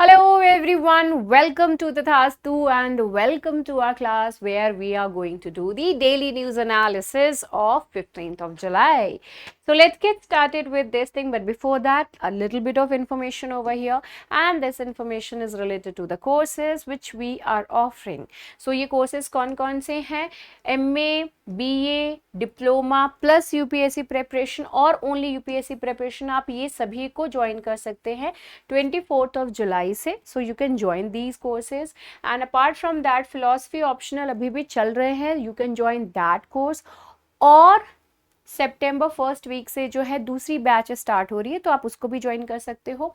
Hello everyone, welcome to Tathastu and welcome to our class where we are going to do the daily news analysis of 15th of July. So let's get started with this thing, but before that a little bit of information over here, and this information is related to the courses which we are offering. So ये courses कौन-कौन से हैं? MA, BA, diploma plus UPSC preparation और only UPSC preparation, आप ये सभी को join कर सकते हैं 24th of July से. So you can join these courses, and apart from that philosophy optional अभी भी चल रहे हैं, you can join that course. और सितंबर फर्स्ट वीक से जो है दूसरी बैच स्टार्ट हो रही है, तो आप उसको भी ज्वाइन कर सकते हो.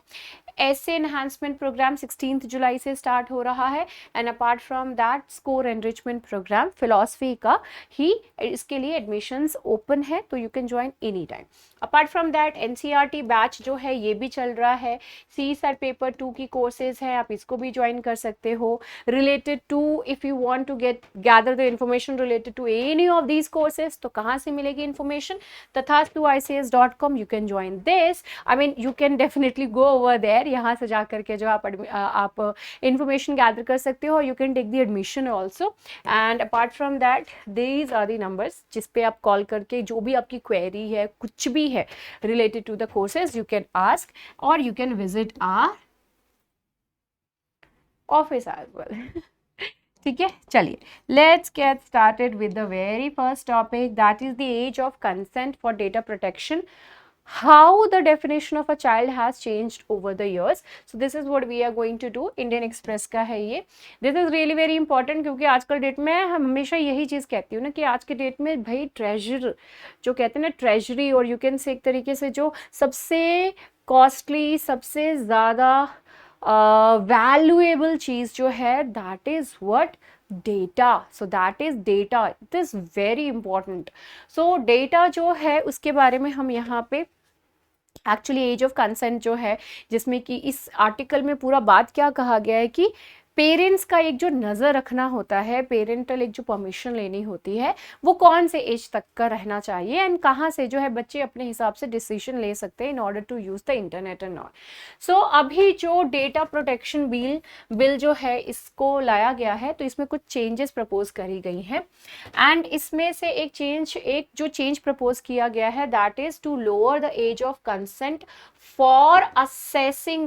ऐसे एनहांसमेंट प्रोग्राम 16 जुलाई से स्टार्ट हो रहा है, and apart from that score enrichment programme philosophy का ही इसके लिए एडमिशंस ओपन है, तो you can join any time. Apart from that NCERT batch जो है ये भी चल रहा है. सीईएसईआर पेपर 2 की कोर्सेज हैं, आप इसको भी ज्वाइन कर सकते हो. Related to if you want to gather the information related to any of these courses, तो कहाँ से मिलेगी information? tathastuics.com. you can join this. I mean, you can definitely go over there. यहाँ से जा करके जो आप information gather कर सकते हो. You can take the admission also. And apart from that, these are the numbers जिस पे आप कॉल करके जो भी आपकी query है, कुछ भी है related to the courses, you can ask or you can visit our office as well. ठीक है, चलिए let's get started with the very first topic, that is the age of consent for data protection. How the definition of a child has changed over the years. So this is what we are going to do. Indian Express का है ये. This is really very important क्योंकि आजकल date में हम हमेशा यही चीज़ कहती हूँ ना कि आज के डेट में भाई ट्रेजर जो कहते हैं ना, ट्रेजरी, और यू कैन से एक तरीके से जो सबसे कॉस्टली, सबसे ज़्यादा वैल्यूएबल चीज़ जो है, that is what? Data. So that is data. It is very important. So data जो है उसके बारे में हम यहाँ पे एक्चुअली एज ऑफ कंसेंट जो है, जिसमें कि इस आर्टिकल में पूरा बात क्या कहा गया है कि पेरेंट्स का एक जो नज़र रखना होता है, पेरेंटल एक जो परमिशन लेनी होती है, वो कौन से एज तक का रहना चाहिए, एंड कहाँ से जो है बच्चे अपने हिसाब से डिसीजन ले सकते हैं in order to use the internet and all. So अभी जो डेटा प्रोटेक्शन बिल जो है इसको लाया गया है, तो इसमें कुछ चेंजेस प्रपोज करी गई हैं, एंड इसमें से एक जो चेंज प्रपोज किया गया है, that is to lower the age of consent for accessing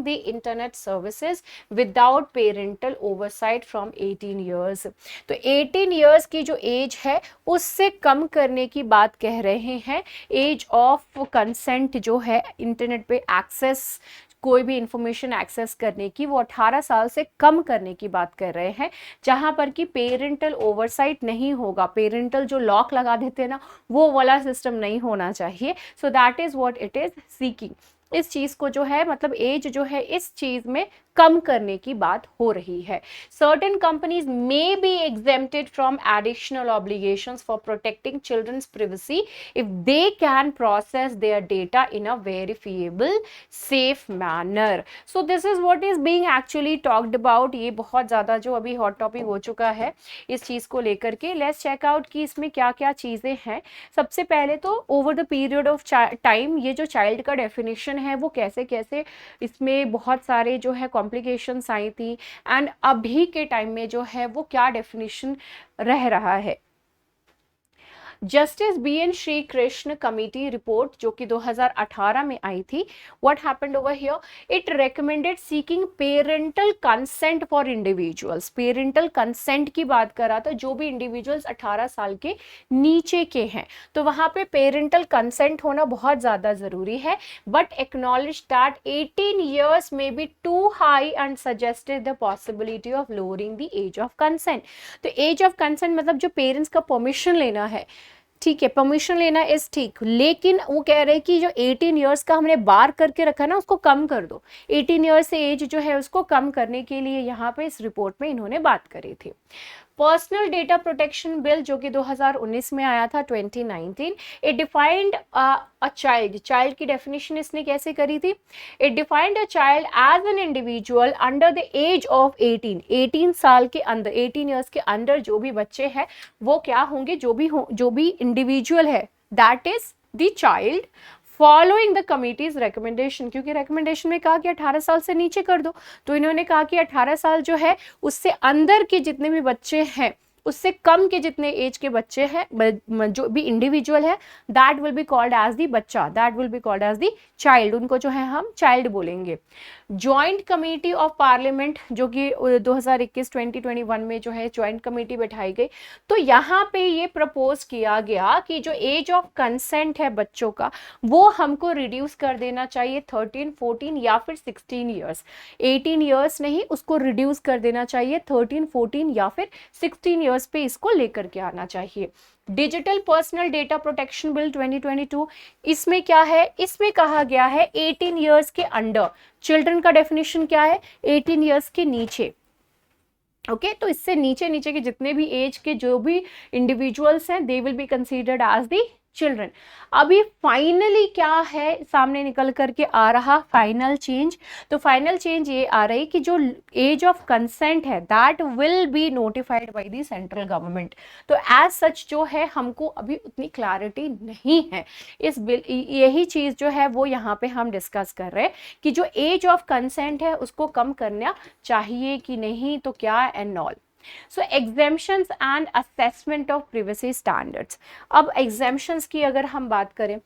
the internet services without parental oversight from 18 years. तो 18 years की जो एज है उससे कम करने की बात कह रहे हैं. एज ऑफ कंसेंट जो है इंटरनेट पे एक्सेस, कोई भी इंफॉर्मेशन एक्सेस करने की, वो 18 साल से कम करने की बात कर रहे हैं, जहां पर कि पेरेंटल ओवरसाइट नहीं होगा. पेरेंटल जो लॉक लगा देते हैं ना, वो वाला सिस्टम नहीं होना चाहिए. सो that is what it is seeking. इस चीज़ को जो है, मतलब एज जो है इस चीज़ में कम करने की बात हो रही है. Certain companies may be exempted from additional obligations for protecting children's privacy if they can process their data in a verifiable safe manner. So this is what is being actually talked about. ये बहुत ज़्यादा जो अभी hot topic हो चुका है इस चीज़ को लेकर के. लेट्स चेक आउट कि इसमें क्या क्या चीज़ें हैं. सबसे पहले तो over the period of time ये जो चाइल्ड का डेफिनेशन है वो कैसे कैसे इसमें बहुत सारे जो है कॉम्प्लिकेशंस आई थी, एंड अभी के टाइम में जो है वो क्या डेफिनेशन रह रहा है. Justice BN Shri Krishna committee report जो कि 2018 में आई थी, what happened over here? It recommended seeking parental consent for individuals. Parental consent की बात कर रहा था, जो भी इंडिविजुअल्स 18 साल के नीचे के हैं, तो वहां पे पेरेंटल कंसेंट होना बहुत ज़्यादा ज़रूरी है. But acknowledge that 18 years may be too high and suggested the possibility of lowering the age of consent. तो एज ऑफ कंसेंट मतलब जो पेरेंट्स का परमिशन लेना है, ठीक है, परमिशन लेना इज ठीक, लेकिन वो कह रहे हैं कि जो 18 इयर्स का हमने बार करके रखा ना, उसको कम कर दो. 18 इयर्स से एज जो है उसको कम करने के लिए यहाँ पे इस रिपोर्ट में इन्होंने बात करी थी. पर्सनल डेटा प्रोटेक्शन बिल जो कि 2019 में आया था, 2019, इट डिफाइंड अ चाइल्ड की डेफिनेशन इसने कैसे करी थी? It defined a child as an individual under the age of 18 साल के अंदर, 18 ईयर्स के अंदर जो भी बच्चे हैं वो क्या होंगे? जो भी इंडिविजुअल है, that is the child following the committees recommendation, क्योंकि रिकमेंडेशन में कहा कि 18 साल से नीचे कर दो, तो इन्होंने कहा कि 18 साल जो है उससे अंदर के जितने भी बच्चे हैं, उससे कम के जितने एज के बच्चे हैं, जो भी इंडिविजुअल है, that will be called as the बच्चा, that will be called as the child, उनको जो है हम चाइल्ड बोलेंगे। ज्वाइंट कमेटी ऑफ पार्लियामेंट, जो कि 2021-2021 में जो है ज्वाइंट कमेटी बैठाई गई, तो यहाँ पे ये प्रपोज किया गया कि जो एज ऑफ कंसेंट है बच्चों का, वो हमको रिड्यूस कर देना चाहिए 13, 14 या फिर 16 ईयर्स, 18 ईयर्स नहीं, उसको रिड्यूस कर देना चाहिए 13, 14 या फिर 16 ईयर्स पे इसको लेकर के आना चाहिए। Digital personal data protection bill 2022, इसमें क्या है, इसमें कहा गया है 18 ईयर्स के अंडर, चिल्ड्रन का डेफिनेशन क्या है, 18 ईयर्स के नीचे, ओके तो इससे नीचे नीचे के जितने भी एज के जो भी इंडिविजुअल्स हैं, they will be considered as the children. अभी फाइनली क्या है सामने निकल करके आ रहा फाइनल चेंज, तो फाइनल चेंज ये आ रही कि जो एज ऑफ कंसेंट है that will be notified by the central government. तो एज सच जो है हमको अभी उतनी क्लैरिटी नहीं है इस बिल, यही चीज जो है वो यहाँ पे हम डिस्कस कर रहे हैं कि जो एज ऑफ कंसेंट है उसको कम करना चाहिए कि नहीं, तो क्या and all. So exemptions and assessment of privacy standards. अब exemptions की अगर हम बात करें,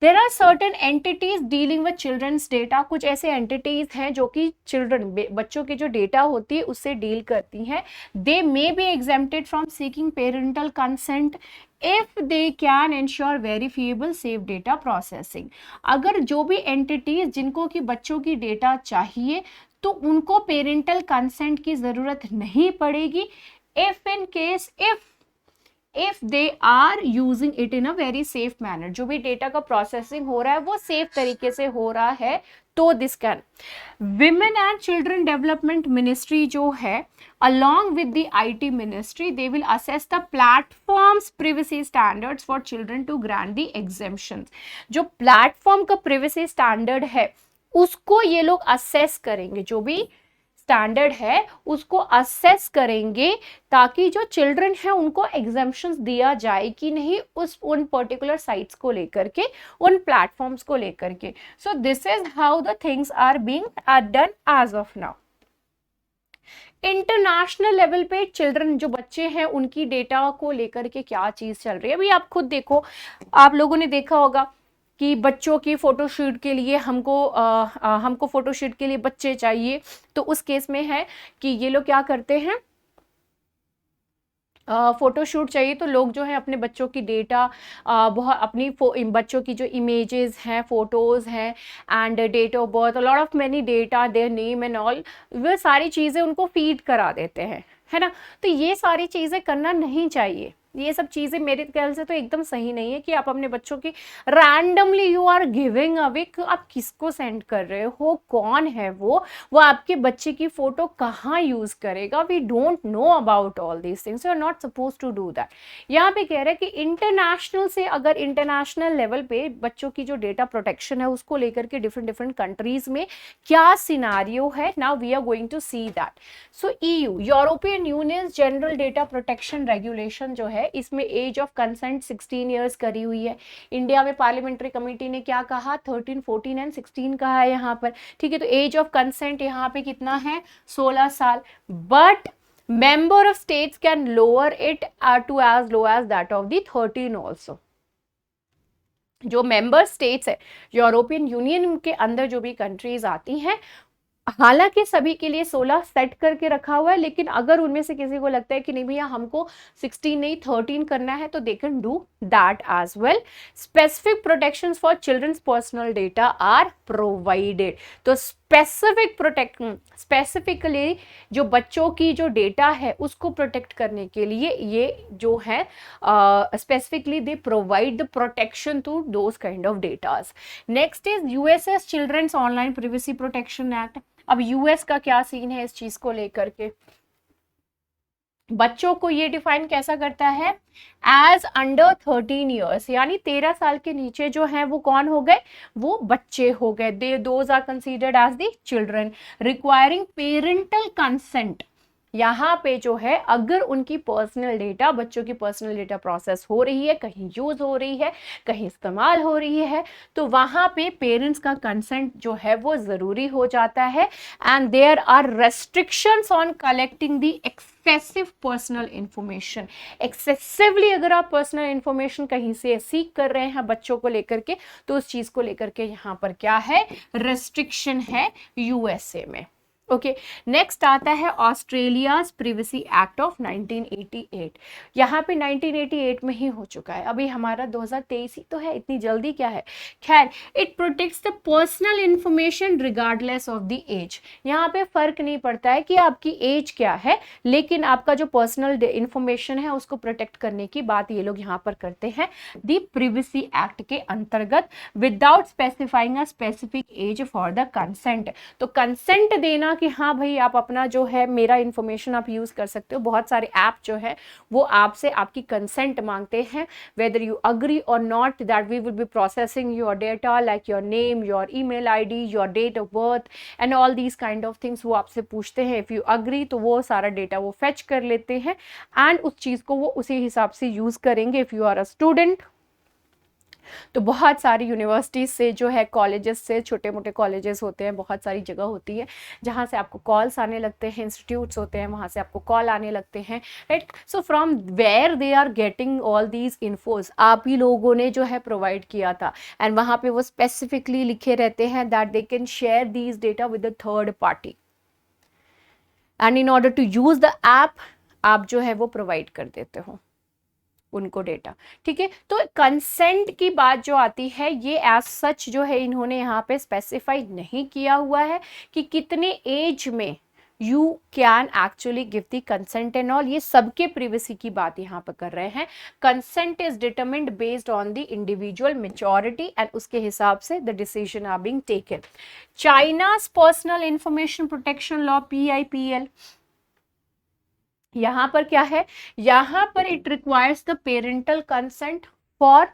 there are certain entities dealing with children's data, कुछ ऐसे entities हैं जो कि children बच्चों की जो data होती है उससे डील करती हैं। They may be exempted from seeking parental consent if they can ensure verifiable safe data processing. अगर जो भी entities जिनको कि बच्चों की data चाहिए तो उनको पेरेंटल कंसेंट की जरूरत नहीं पड़ेगी, if in case if they are using it in a very safe manner, जो भी डेटा का प्रोसेसिंग हो रहा है वो सेफ तरीके से हो रहा है, तो this can. Women and children development ministry जो है along with the IT ministry, they will assess the platforms privacy standards for children to grant the exemptions. जो प्लेटफॉर्म का privacy standard है उसको ये लोग असेस करेंगे, जो भी स्टैंडर्ड है उसको असेस करेंगे ताकि जो चिल्ड्रन है उनको एग्जेम्पशंस दिया जाए कि नहीं उन पर्टिकुलर साइट्स को लेकर के, उन प्लेटफॉर्म्स को लेकर के। So this is how the things are being done as of now. International level पे चिल्ड्रन जो बच्चे हैं उनकी डेटा को लेकर के क्या चीज चल रही है, अभी आप खुद देखो, आप लोगों ने देखा होगा कि बच्चों की फोटोशूट के लिए हमको फोटोशूट के लिए बच्चे चाहिए, तो उस केस में है कि ये लोग क्या करते हैं, फोटोशूट चाहिए तो लोग जो है अपने बच्चों की डेटा बहुत अपनी बच्चों की जो इमेजेस हैं, फोटोज़ हैं and date of birth, lot of many data, their name and all, वो सारी चीज़ें उनको फीड करा देते हैं, है ना। तो ये सारी चीज़ें करना नहीं चाहिए, ये सब चीज़ें मेरे ख्याल से तो एकदम सही नहीं है कि आप अपने बच्चों की randomly you are giving away, आप किसको सेंड कर रहे हो, कौन है वो आपके बच्चे की फोटो कहाँ यूज करेगा, we don't know about all these things, you are not suppose to do that. यहाँ पे कह रहे हैं कि इंटरनेशनल से, अगर इंटरनेशनल लेवल पे बच्चों की जो डेटा प्रोटेक्शन है उसको लेकर के डिफरेंट कंट्रीज में क्या सिनारियो है, now we are going to see that. So EU European Union general data protection regulation जो है, इसमें एज ऑफ कंसेंट 16 इयर्स करी हुई है। इंडिया में पार्लियामेंट्री कमेटी ने क्या कहा, 13, 14 एंड 16 कहा है यहाँ पर, ठीक है। तो एज ऑफ कंसेंट यहाँ पे कितना है, 16 साल, but member of states can lower it to as low as that of the 13 also. जो मेंबर स्टेट्स है यूरोपियन यूनियन के अंदर जो भी कंट्रीज आती हैं, हालांकि सभी के लिए 16 सेट करके रखा हुआ है, लेकिन अगर उनमें से किसी को लगता है कि नहीं भैया हमको 16 नहीं 13 करना है, तो they can do that as well. Specific protections for children's personal data are provided. तो स्पेसिफिकली जो बच्चों की जो डेटा है उसको प्रोटेक्ट करने के लिए ये जो है specifically they provide the protection to those kind of datas. Next is US's children's online privacy protection act. अब यूएस का क्या सीन है इस चीज को लेकर के, बच्चों को ये डिफाइन कैसा करता है, एज अंडर 13 ईयर्स, यानी 13 साल के नीचे जो है वो कौन हो गए, वो बच्चे हो गए, they those are considered as the children, requiring parental consent, यहाँ पे जो है अगर उनकी पर्सनल डेटा, बच्चों की पर्सनल डेटा प्रोसेस हो रही है, कहीं यूज हो रही है, कहीं इस्तेमाल हो रही है, तो वहाँ पे पेरेंट्स का कंसेंट जो है वो ज़रूरी हो जाता है। And there are restrictions on collecting the excessive personal information. Excessively अगर आप पर्सनल इंफॉर्मेशन कहीं से सीख कर रहे हैं बच्चों को लेकर के, तो उस चीज़ को लेकर के यहाँ पर क्या है, रेस्ट्रिक्शन है यूएसए में। ओके, नेक्स्ट आता है ऑस्ट्रेलियाज प्रिवेसी एक्ट ऑफ 1988। यहाँ पे 1988 में ही हो चुका है, अभी हमारा 2023 ही तो है, इतनी जल्दी क्या है। खैर, it protects the personal information regardless of the age. यहाँ पे फर्क नहीं पड़ता है कि आपकी एज क्या है, लेकिन आपका जो पर्सनल इंफॉर्मेशन है उसको प्रोटेक्ट करने की बात ये लोग यहाँ पर करते हैं द प्रिवेसी एक्ट के अंतर्गत, without specifying a specific age for the consent. तो कंसेंट देना कि हाँ भाई आप अपना जो है मेरा इंफॉर्मेशन आप यूज कर सकते हो। बहुत सारे ऐप जो है वो आपसे आपकी कंसेंट मांगते हैं, वेदर यू अग्री और not that we will be processing your data like your name, your email ID, your date of birth and all these kind of things. वो आपसे पूछते हैं, इफ यू अग्री तो वो सारा डेटा वो fetch कर लेते हैं एंड उस चीज को वो उसी हिसाब से यूज करेंगे। If you are a student तो बहुत सारी यूनिवर्सिटीज से जो है, कॉलेजेस से, छोटे मोटे कॉलेजेस होते हैं, बहुत सारी जगह होती है जहाँ से आपको कॉल्स आने लगते हैं, इंस्टीट्यूट्स होते हैं वहाँ से आपको कॉल आने लगते हैं, right. So from where they are getting all these infos, आप ही लोगों ने जो है प्रोवाइड किया था। एंड वहाँ पे वो स्पेसिफिकली लिखे रहते हैं that they can share these data with the third party and in order to use the app आप जो है वो प्रोवाइड कर देते हो उनको डेटा, ठीक है। तो कंसेंट की बात जो आती है ये एज सच जो है इन्होंने यहाँ पे स्पेसिफाई नहीं किया हुआ है कि कितने एज में you can actually give the consent and all. ये सबके प्रिवेसी की बात यहाँ पर कर रहे हैं। Consent is determined based on the individual maturity and उसके हिसाब से the decision are being taken. China's personal information protection law PIPL, यहाँ पर क्या है, यहाँ पर it requires the parental consent for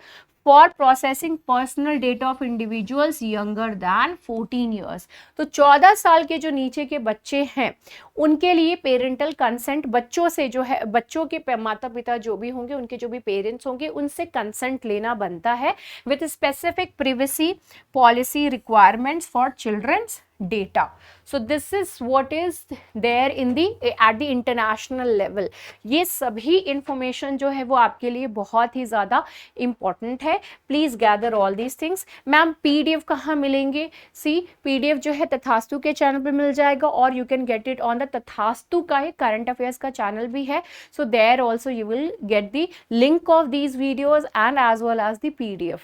processing personal data of individuals younger than 14 years. तो 14 साल के जो नीचे के बच्चे हैं उनके लिए पेरेंटल कंसेंट, बच्चों से जो है, बच्चों के माता पिता जो भी होंगे, उनके जो भी पेरेंट्स होंगे, उनसे कंसेंट लेना बनता है with specific privacy policy requirements for children's data. So this is what is there in the at the international level. ये सभी इंफॉर्मेशन जो है वो आपके लिए बहुत ही ज़्यादा इम्पॉर्टेंट है। Please gather all these things. Ma'am PDF कहाँ मिलेंगे? सी PDF जो है तथास्तु के चैनल पे मिल जाएगा और you can get it on the Tathastu का ही करंट अफेयर्स का चैनल भी है। So there also you will get the link of these videos and as well as the PDF।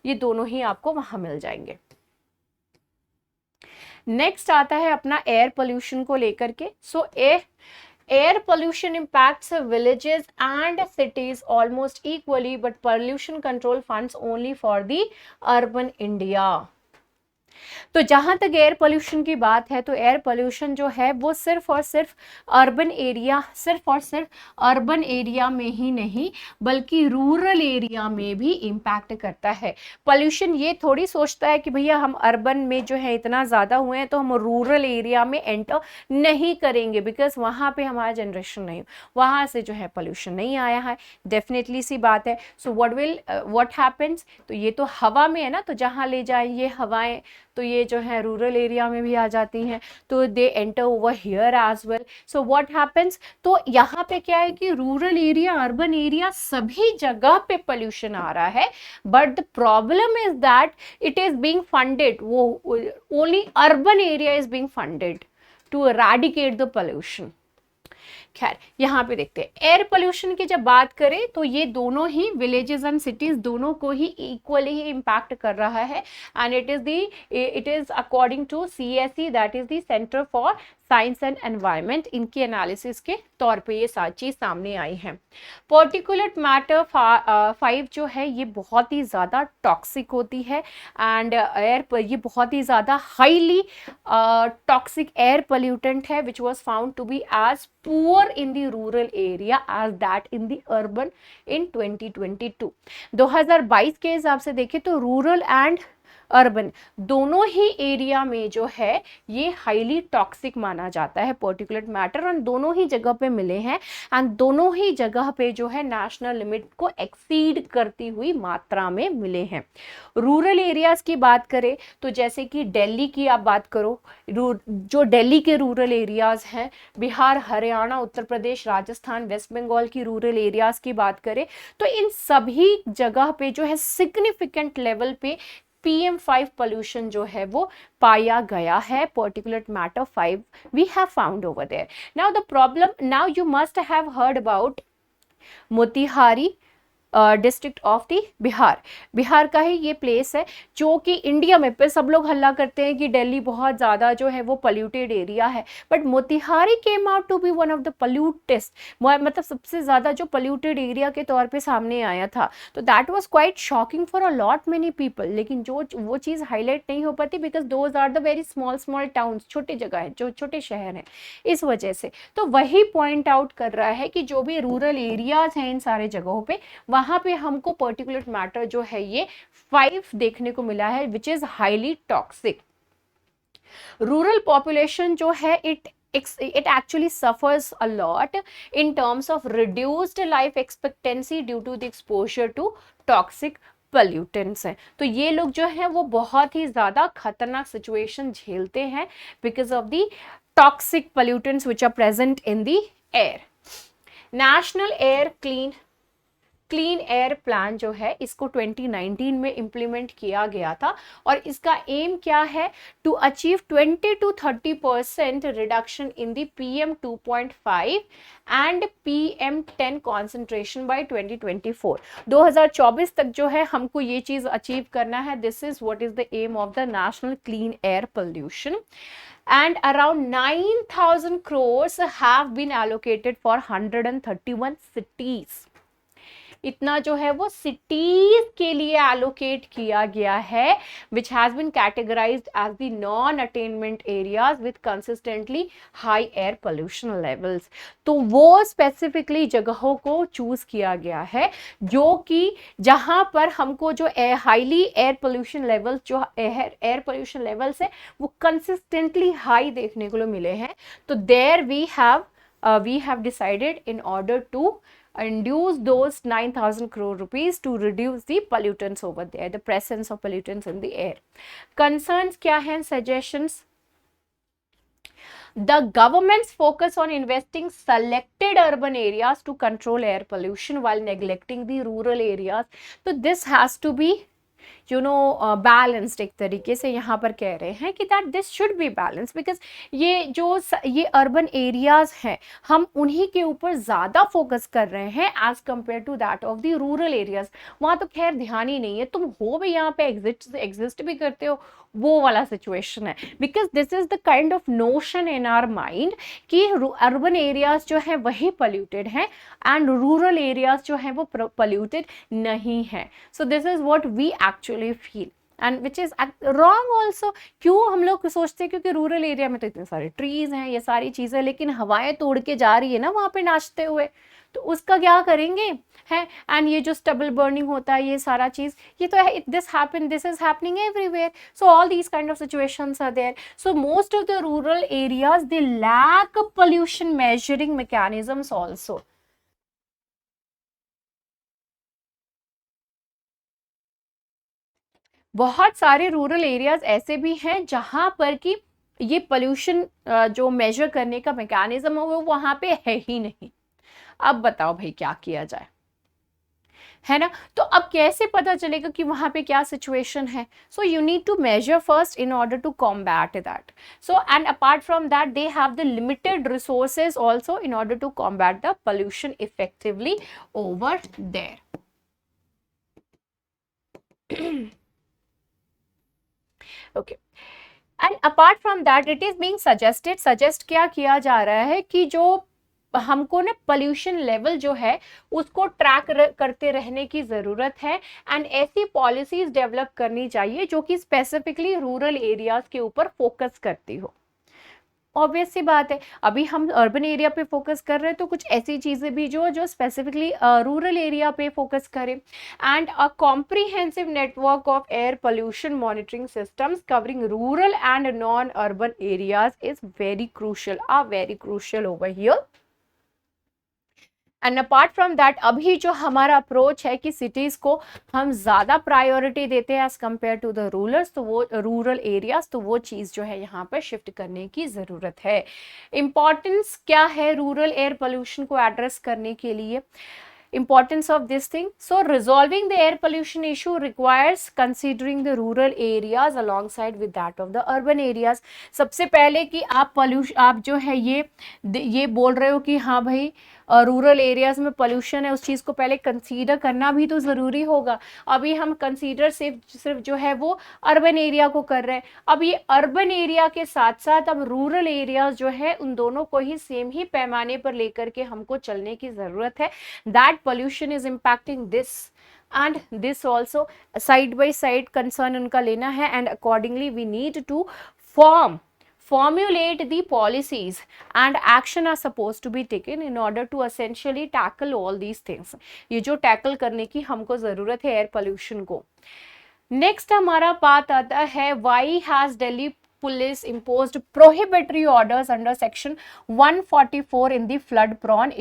ये दोनों ही आपको वहाँ मिल जाएंगे। नेक्स्ट आता है अपना एयर पोल्यूशन को लेकर के। सो air pollution impacts villages and cities almost equally, but pollution control funds only for the urban India. तो जहां तक एयर पोल्यूशन की बात है तो एयर पोल्यूशन जो है वो सिर्फ और सिर्फ अर्बन एरिया में ही नहीं बल्कि रूरल एरिया में भी इम्पैक्ट करता है। पोल्यूशन ये थोड़ी सोचता है कि भैया हम अर्बन में जो है इतना ज़्यादा हुए हैं तो हम रूरल एरिया में एंटर नहीं करेंगे, बिकॉज वहाँ पे हमारा जनरेशन नहीं, वहाँ से जो है पोल्यूशन नहीं आया है, डेफिनेटली सी बात है। सो व्हाट हैपेंस, तो ये तो हवा में है ना, तो जहाँ ले जाए ये हवाएं तो ये जो है रूरल एरिया में भी आ जाती हैं, तो they enter over here as well. So what happens, तो यहाँ पे क्या है कि रूरल एरिया, अर्बन एरिया, सभी जगह पे पोल्यूशन आ रहा है, but the problem is that it is being funded, वो only urban area is being funded to eradicate the pollution. खैर यहाँ पे देखते हैं एयर पोल्यूशन की जब बात करें तो ये दोनों ही विलेजेस एंड सिटीज दोनों को ही इक्वली ही इम्पैक्ट कर रहा है and it is according to CSE, that is the centre for science and environment. इनकी एनालिसिस के तौर पे ये सारी चीज सामने आई है। पार्टिकुलेट मैटर 5 जो है ये बहुत ही ज़्यादा टॉक्सिक होती है एंड ये बहुत ही ज़्यादा हाईली टॉक्सिक एयर पोल्यूटेंट है which was found to be as poor in the rural area as that in the urban in 2022। 2022 के हिसाब से देखें तो रूरल एंड अर्बन, दोनों ही एरिया में जो है ये हाईली टॉक्सिक माना जाता है पर्टिकुलेट मैटर, और दोनों ही जगह पे मिले हैं एंड दोनों ही जगह पे जो है नेशनल लिमिट को एक्सीड करती हुई मात्रा में मिले हैं। रूरल एरियाज की बात करें तो जैसे कि दिल्ली की आप बात करो, जो दिल्ली के रूरल एरियाज हैं, बिहार, हरियाणा, उत्तर प्रदेश, राजस्थान, वेस्ट बंगाल की रूरल एरियाज की बात करें तो इन सभी जगह पे जो है सिग्निफिकेंट लेवल पे PM5 पोल्यूशन जो है वो पाया गया है, particulate matter 5 we have found over there. Now the problem, now you must have heard about Motihari district of the Bihar. Bihar का ही ये प्लेस है जो कि इंडिया में पे सब लोग हल्ला करते हैं कि दिल्ली बहुत ज़्यादा जो है वो पोल्यूटेड एरिया है, but Motihari came out to be one of the pollutest, मतलब सबसे ज़्यादा जो पोल्यूटेड एरिया के तौर पे सामने आया था। तो that was quite shocking for a lot many people, लेकिन जो वो चीज़ हाईलाइट नहीं हो पाती because those are the very small small towns, छोटे जगह है, जो छोटे शहर हैं, इस वजह से। तो वही पॉइंट आउट कर रहा है कि जो भी रूरल एरियाज हैं इन सारे जगहों पे, वहां पे हमको पर्टिकुलर मैटर जो है ये 5 देखने को मिला है which is highly toxic. Rural population जो है it actually suffers a lot in terms of reduced life expectancy due to the exposure to toxic pollutants है। तो ये लोग जो है वो बहुत ही ज़्यादा खतरनाक सिचुएशन झेलते हैं because of the toxic pollutants which are present in the air। National air clean air plan जो है इसको 2019 में इम्प्लीमेंट किया गया था और इसका एम क्या है, to achieve 20 to 30% reduction in the PM2.5 and PM10 concentration by 2024। 2024 तक जो है हमको ये चीज अचीव करना है। This is what is the aim of the national clean air pollution. And around 9,000 crores have been allocated for 131 cities। इतना जो है वो सिटीज के लिए एलोकेट किया गया है which has been categorised as the non attainment areas with consistently high air pollution levels. तो वो स्पेसिफिकली जगहों को चूज किया गया है जो कि जहां पर हमको जो हाईली एयर पोल्यूशन लेवल्स, जो एयर पोल्यूशन लेवल्स है वो कंसिस्टेंटली हाई देखने को मिले हैं। तो there we have decided in order to induce those 9,000 crore rupees to reduce the pollutants over there, the presence of pollutants in the air. Concerns क्या हैं, suggestions? The government's focus on investing selected urban areas to control air pollution while neglecting the rural areas. So this has to be balanced. एक तरीके से यहाँ पर कह रहे हैं कि that this should be balance because ये अर्बन एरियाज हैं, हम उन्हीं के ऊपर ज़्यादा फोकस कर रहे हैं as compare to that of the rural areas. वहाँ तो खैर ध्यान ही नहीं है, तुम हो भी यहाँ पे एग्जिस्ट भी करते हो, वो वाला सिचुएशन है। Because this is the kind of notion in our mind कि अर्बन एरियाज जो है वही पोल्यूटेड हैं एंड रूरल एरियाज जो है वो पोल्यूटेड नहीं है। So this is what we actually feel and which is wrong also. क्यों हम लोग सोचते हैं, क्योंकि रूरल एरिया में तो इतने सारे ट्रीज हैं, ये सारी चीजें, लेकिन हवाएं तोड़ के जा रही है ना वहां पे नाचते हुए, तो उसका क्या करेंगे है। एंड ये जो स्टबल बर्निंग होता है, ये सारा चीज, ये तो this is happening everywhere. So all these kind of situations are there. So most of the rural areas they lack pollution measuring mechanisms also. बहुत सारे रूरल एरियाज ऐसे भी हैं जहां पर कि ये पोल्यूशन जो मेजर करने का मैकेनिज्म है वो वहां पे है ही नहीं। अब बताओ भाई क्या किया जाए, है ना। तो अब कैसे पता चलेगा कि वहां पे क्या सिचुएशन है। So you need to measure first in order to combat that. So and apart from that they have the limited resources also in order to combat the pollution effectively over there. Okay, and apart from that it is being suggest क्या किया जा रहा है कि जो हमको ना pollution level जो है उसको ट्रैक करते रहने की ज़रूरत है एंड ऐसी पॉलिसीज डेवलप करनी चाहिए जो कि स्पेसिफिकली रूरल एरियाज के ऊपर फोकस करती हो। ऑब्वियस सी बात है, अभी हम अर्बन एरिया पे फोकस कर रहे हैं तो कुछ ऐसी चीज़ें भी जो जो स्पेसिफिकली रूरल एरिया पे फोकस करें। And a comprehensive network of air pollution monitoring systems covering rural and non urban areas is very crucial over here. And apart from that, अभी जो हमारा अप्रोच है कि सिटीज़ को हम ज़्यादा प्रायोरिटी देते हैं as compare to the rurals, तो वो रूरल एरियाज, तो वो चीज़ जो है यहाँ पर शिफ्ट करने की ज़रूरत है। इम्पॉर्टेंस क्या है रूरल एयर पोल्यूशन को एड्रेस करने के लिए? Importance of this thing. So resolving the air pollution issue requires considering the rural areas alongside with that of the urban areas. सबसे पहले कि आप जो है ये बोल रहे हो कि हाँ भाई रूरल एरियाज में पोल्यूशन है, उस चीज़ को पहले कंसीडर करना भी तो ज़रूरी होगा। अभी हम कंसीडर सिर्फ जो है वो अर्बन एरिया को कर रहे हैं। अब ये अर्बन एरिया के साथ साथ अब रूरल एरियाज जो है उन दोनों को ही सेम ही पैमाने पर लेकर के हमको चलने की ज़रूरत है। That pollution is impacting this and this also, side by side concern उनका लेना है, and accordingly we need to formulate the policies and action are supposed to be taken in order to essentially tackle all these things. ये जो tackle करने की हमको ज़रूरत है एयर पोल्यूशन को। नेक्स्ट हमारा बात आता है, why has Delhi police imposed prohibitory orders under section 144 in the flood prone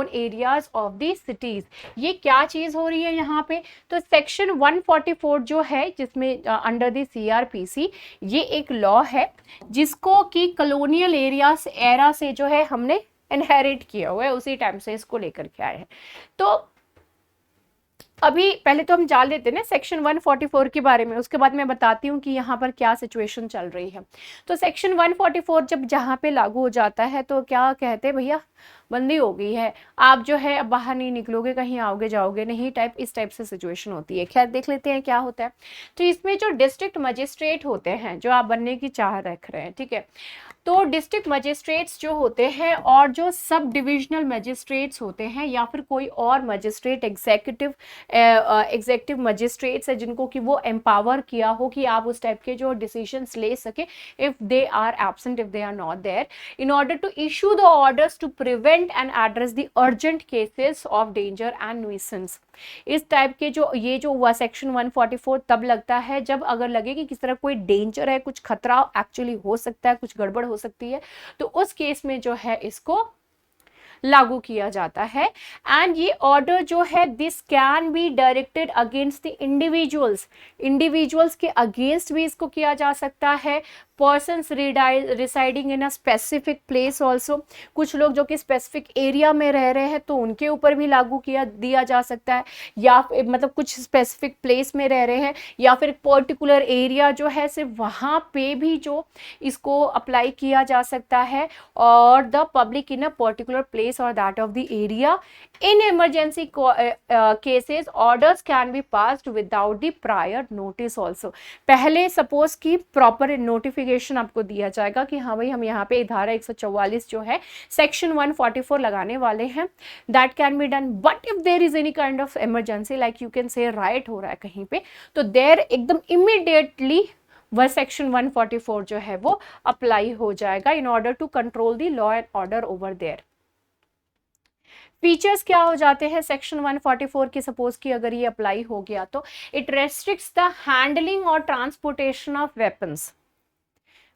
areas of the cities। ये क्या चीज हो रही है यहाँ पे? तो सेक्शन 144 जो है जिसमें अंडर द CRPC, ये एक लॉ है जिसको कि कॉलोनियल एरियाज एरा से जो है हमने इनहेरिट किया हुआ है, उसी टाइम से इसको लेकर के आए हैं। तो अभी पहले तो हम जान लेते हैं ना सेक्शन 144 के बारे में, उसके बाद मैं बताती हूँ कि यहाँ पर क्या सिचुएशन चल रही है। तो सेक्शन 144 जब जहाँ पे लागू हो जाता है तो क्या कहते हैं, भैया बंदी हो गई है, आप जो है अब बाहर नहीं निकलोगे, कहीं आओगे जाओगे नहीं, इस टाइप से सिचुएशन होती है। खैर देख लेते हैं क्या होता है। तो इसमें जो डिस्ट्रिक्ट मजिस्ट्रेट होते हैं, जो आप बनने की चाह रख रहे हैं, ठीक है, तो डिस्ट्रिक्ट मजिस्ट्रेट्स जो होते हैं और जो सब डिविजनल मजिस्ट्रेट्स होते हैं या फिर कोई और मजिस्ट्रेट एग्जेक्टिव मजिस्ट्रेट्स है जिनको कि वो एम्पावर किया हो कि आप उस टाइप के जो डिसीजंस ले सके if they are absent, if they are not there, in order to issue the orders to prevent and address the urgent cases of danger and nuisance. इस टाइप के जो हुआ सेक्शन 144 तब लगता है जब अगर लगे कि किस तरह कोई डेंजर है, कुछ खतरा एक्चुअली हो सकता है, कुछ गड़बड़ हो सकती है, तो उस केस में जो है इसको लागू किया जाता है। एंड ये ऑर्डर जो है this can be directed against the individuals के अगेंस्ट भी इसको किया जा सकता है। Persons residing in a specific place also, कुछ लोग जो कि स्पेसिफिक एरिया में रह रहे हैं तो उनके ऊपर भी लागू दिया जा सकता है, या मतलब कुछ स्पेसिफिक प्लेस में रह रहे हैं या फिर पर्टिकुलर एरिया जो है सिर्फ वहाँ पे भी जो इसको अप्लाई किया जा सकता है, और the public in a particular place और that of the area. In emergency cases orders can be passed without the prior notice also. पहले सपोज की प्रॉपर नोटिफिकेशन आपको दिया जाएगा कि हाँ भाई हम यहाँ पे धारा 144 जो है सेक्शन 144 लगाने वाले हैं, that can be done. But if there is any kind of emergency, like you can say right हो रहा है कहीं पे, तो देयर एकदम इमीडिएटली वह सेक्शन 144 जो है वो अप्लाई हो जाएगा in order to control the law and order over there. Features क्या हो जाते हैं सेक्शन 144 की? सपोज कि अगर ये अप्लाई हो गया तो इट रेस्ट्रिक्ट्स द हैंडलिंग और ट्रांसपोर्टेशन ऑफ वेपन्स।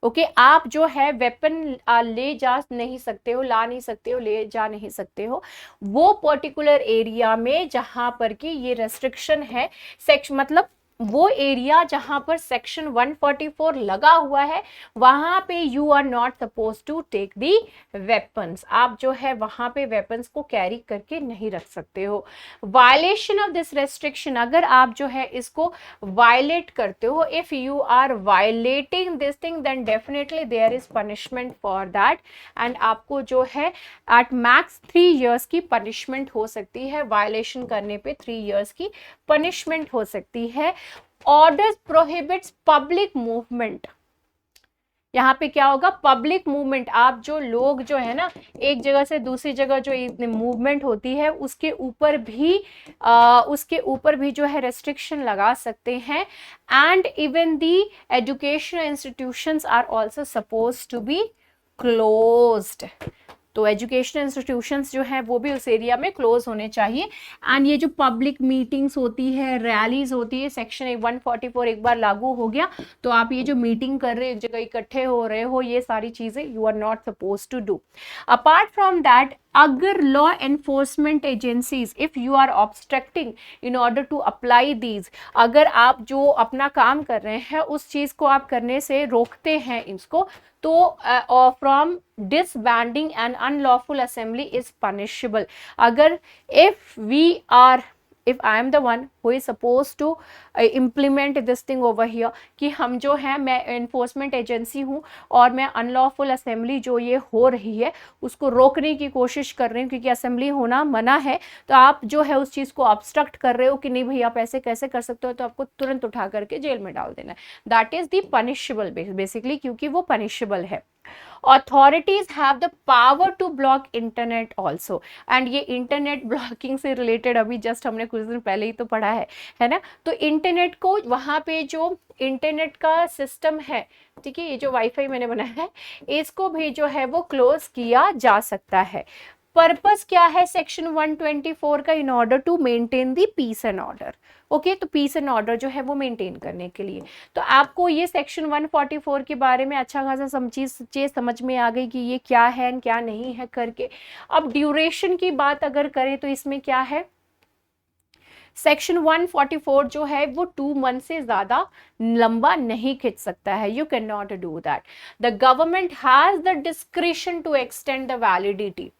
ओके, आप जो है वेपन ले जा नहीं सकते हो, ला नहीं सकते हो, ले जा नहीं सकते हो वो पर्टिकुलर एरिया में जहां पर कि ये रेस्ट्रिक्शन है। सेक्शन मतलब वो एरिया जहां पर सेक्शन 144 लगा हुआ है वहां पे you are not suppose to take the weapons. आप जो है वहां पे वेपन्स को कैरी करके नहीं रख सकते हो। वायलेशन ऑफ दिस रेस्ट्रिक्शन, अगर आप जो है इसको वायलेट करते हो, if you are violating this thing then definitely there is punishment for that, and आपको जो है एट मैक्स 3 years की पनिशमेंट हो सकती है। वायलेशन करने पे 3 years की पनिशमेंट हो सकती है। Orders prohibits public movement यहाँ पे क्या होगा, पब्लिक मूवमेंट, आप जो लोग जो है ना एक जगह से दूसरी जगह जो मूवमेंट होती है उसके ऊपर भी जो है रेस्ट्रिक्शन लगा सकते हैं। And even the educational institutions are also suppose to be closed. तो एजुकेशनल इंस्टीट्यूशंस जो हैं वो भी उस एरिया में क्लोज होने चाहिए। एंड ये जो पब्लिक मीटिंग्स होती है, रैलीज होती है, सेक्शन 144 एक बार लागू हो गया तो आप ये जो मीटिंग कर रहे हो, एक जगह इकट्ठे हो रहे हो, ये सारी चीजें you are not suppose to do. Apart from that, अगर law enforcement agencies if you are obstructing in order to apply these, अगर आप जो अपना काम कर रहे हैं उस चीज को आप करने से रोकते हैं इसको, तो from disbanding an unlawful assembly is punishable। अगर if I am the one who is supposed to implement this thing over here, कि हम जो है, मैं enforcement agency हूँ और मैं unlawful assembly जो ये हो रही है उसको रोकने की कोशिश कर रही हूँ क्योंकि assembly होना मना है, तो आप जो है उस चीज़ को obstruct कर रहे हो कि नहीं भाई आप ऐसे कैसे कर सकते हो, तो आपको तुरंत उठा करके जेल में डाल देना है। That is the punishable basically, क्योंकि वो पनिशेबल है। Authorities have the power to block internet also, and ये इंटरनेट ब्लॉकिंग से रिलेटेड अभी जस्ट हमने कुछ दिन पहले ही तो पढ़ा है ना। तो इंटरनेट को वहाँ पे जो इंटरनेट का सिस्टम है, ठीक है, ये जो वाईफाई मैंने बनाया है इसको भी जो है वो क्लोज किया जा सकता है। पर्पस क्या है सेक्शन 124 का, in order to maintain the peace and order. Okay, तो पीस एंड ऑर्डर जो है वो मेंटेन करने के लिए। तो आपको ये सेक्शन 144 के बारे में अच्छा खासा चीज समझ में आ गई कि ये क्या है एंड क्या नहीं है करके। अब ड्यूरेशन की बात अगर करें तो इसमें क्या है, सेक्शन 144 जो है वो 2 मंथ से ज्यादा लंबा नहीं खिंच सकता है। You can not do that. The government has the discretion to extend the validity.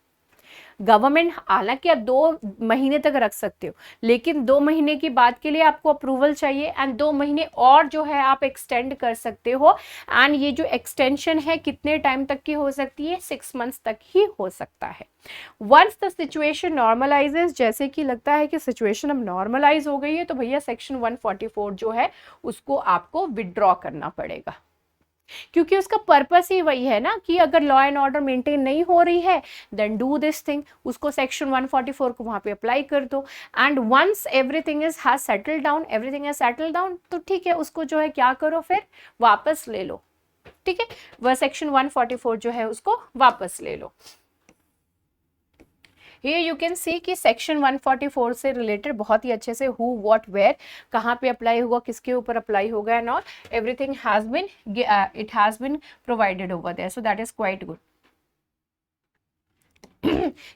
Government हालांकि आप 2 महीने तक रख सकते हो, लेकिन 2 महीने की बात के लिए आपको अप्रूवल चाहिए एंड 2 महीने और जो है आप एक्सटेंड कर सकते हो। एंड ये जो एक्सटेंशन है कितने टाइम तक की हो सकती है, 6 मंथ्स तक ही हो सकता है। वंस द सिचुएशन नॉर्मलाइजेस, जैसे कि लगता है कि सिचुएशन अब नॉर्मलाइज हो गई है, तो भैया सेक्शन 144 जो है उसको आपको विड्रॉ करना पड़ेगा, क्योंकि उसका पर्पस ही वही है ना कि अगर लॉ एंड ऑर्डर मेंटेन नहीं हो रही है देन डू दिस थिंग, उसको सेक्शन 144 को वहां पे अप्लाई कर दो। And once everything is has settled down, everything has settled down, तो ठीक है उसको जो है क्या करो, फिर वापस ले लो। ठीक है, वह सेक्शन 144 जो है उसको वापस ले लो। Here you can see कि सेक्शन 144 से रिलेटेड बहुत ही अच्छे से हु व्हाट वेयर कहाँ पे अप्लाई हुआ, किसके ऊपर अप्लाई होगा and all everything has been it has been provided over there, so that is quite good.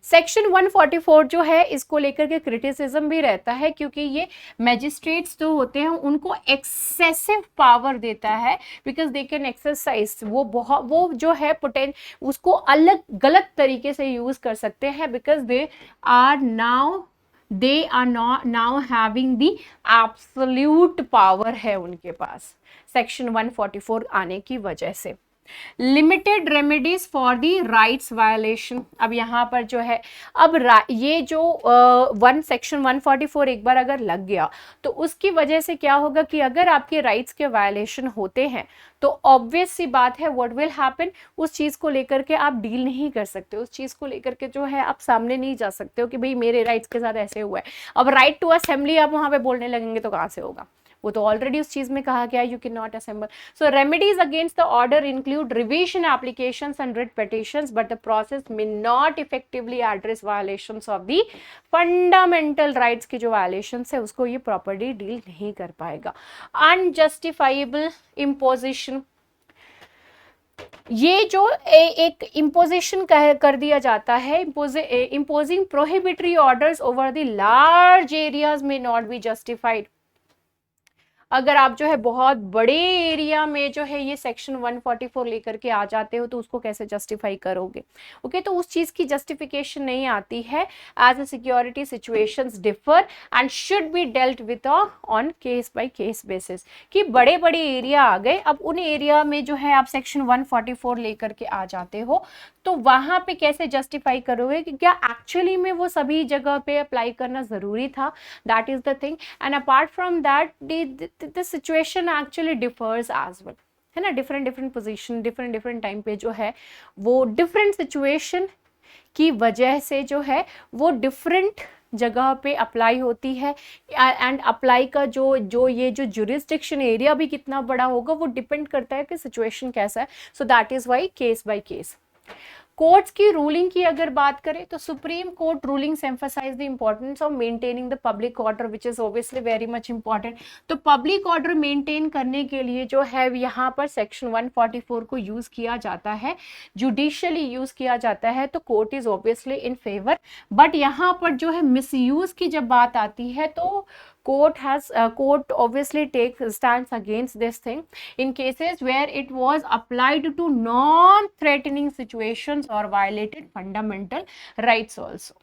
Section 144 जो है इसको लेकर के क्रिटिसिज्म भी रहता है, क्योंकि ये मैजिस्ट्रेट्स जो होते हैं उनको एक्सेसिव पावर देता है, बिकॉज दे कैन एक्सरसाइज, वो जो है उसको अलग गलत तरीके से यूज कर सकते हैं, because they are now having the absolute power है उनके पास सेक्शन 144 आने की वजह से। Limited remedies for the rights violation, अब यहाँ पर जो है अब ये जो सेक्शन 144 एक बार अगर लग गया तो उसकी वजह से क्या होगा कि अगर आपके राइट्स के वायलेशन होते हैं तो ऑब्वियस सी बात है व्हाट विल हैपन, उस चीज को लेकर के आप डील नहीं कर सकते, उस चीज को लेकर के जो है आप सामने नहीं जा सकते हो कि भाई मेरे राइट्स के साथ ऐसे हुआ है। अब राइट टू असेंबली आप वहां पे बोलने लगेंगे तो कहाँ से होगा, वो तो ऑलरेडी उस चीज में कहा गया you can not assemble. So remedies against the order include revision applications and writ petitions, but the process may not effectively address violations of the fundamental rights की जो वायलेशंस है उसको ये प्रॉपर्ली डील नहीं कर पाएगा। अनजस्टिफाइबल इम्पोजिशन, ये जो एक इम्पोजिशन कर दिया जाता है, imposing prohibitory orders over the large areas में नॉट बी जस्टिफाइड। अगर आप जो है बहुत बड़े एरिया में जो है ये सेक्शन 144 लेकर के आ जाते हो तो उसको कैसे जस्टिफाई करोगे। ओके, तो उस चीज की जस्टिफिकेशन नहीं आती है। As a security situations differ and should be dealt with on case by case basis, कि बड़े बड़े एरिया आ गए, अब उन एरिया में जो है आप सेक्शन 144 लेकर के आ जाते हो तो वहां पे कैसे जस्टिफाई करोगे कि क्या एक्चुअली में वो सभी जगह पे अप्लाई करना जरूरी था। That is the thing. And apart from that the situation actually differs as well. है ना, different different position, different different time पे जो है वो डिफरेंट सिचुएशन की वजह से जो है वो डिफरेंट जगह पे अप्लाई होती है। एंड अप्लाई का जो ये जो जुरिस्डिक्शन एरिया भी कितना बड़ा होगा वो डिपेंड करता है कि सिचुएशन कैसा है। So that is why case by case. Courts की रूलिंग की अगर बात करें तो supreme court rulings emphasise the importance of maintaining the public order which is obviously very much important. तो पब्लिक ऑर्डर मेंटेन करने के लिए जो है यहाँ पर सेक्शन 144 को यूज किया जाता है, जुडिशियली यूज किया जाता है, तो court is obviously in favour. But यहाँ पर जो है मिसयूज की जब बात आती है तो court obviously takes stands against this thing in cases where it was applied to non-threatening situations or violated fundamental rights also।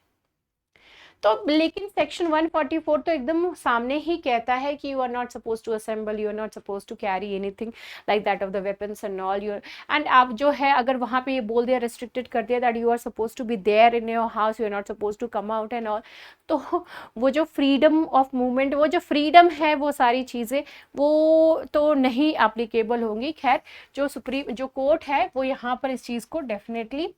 तो लेकिन सेक्शन 144 तो एकदम सामने ही कहता है कि you are not suppose to assemble, you are not suppose to carry anything like that of the weapons and all your. And आप जो है अगर वहाँ पे ये बोल दिया, रेस्ट्रिक्टेड कर दिया that you are suppose to be there in your house, you are not suppose to come out and all, तो वो जो फ्रीडम ऑफ मूवमेंट, वो जो फ्रीडम है, वो सारी चीज़ें वो तो नहीं एप्लीकेबल होंगी। खैर जो कोर्ट है वो यहाँ पर इस चीज़ को definitely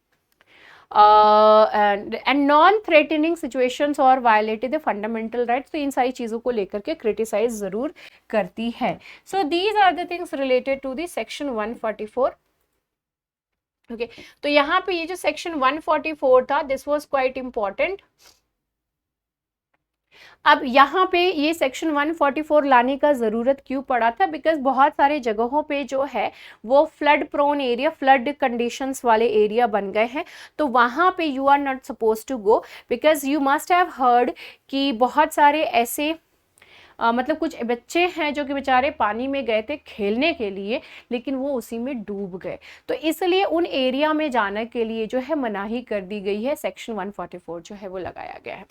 and non threatening situations और वायलेटेड द फंडामेंटल राइट्स, तो इन सारी चीज़ों को लेकर के क्रिटिसाइज ज़रूर करती है। So these are the things related to the section 144। Okay, तो यहाँ पे ये जो सेक्शन 144 था, दिस वाज क्वाइट इंपॉर्टेंट। अब यहाँ पे ये सेक्शन 144 लाने का ज़रूरत क्यों पड़ा था? बिकॉज बहुत सारे जगहों पे जो है वो flood prone area, flood conditions वाले एरिया बन गए हैं, तो वहाँ पे you are not suppose to go, because you must have heard कि बहुत सारे ऐसे मतलब कुछ बच्चे हैं जो कि बेचारे पानी में गए थे खेलने के लिए, लेकिन वो उसी में डूब गए, तो इसलिए उन एरिया में जाने के लिए जो है मनाही कर दी गई है, सेक्शन 144 जो है वो लगाया गया है।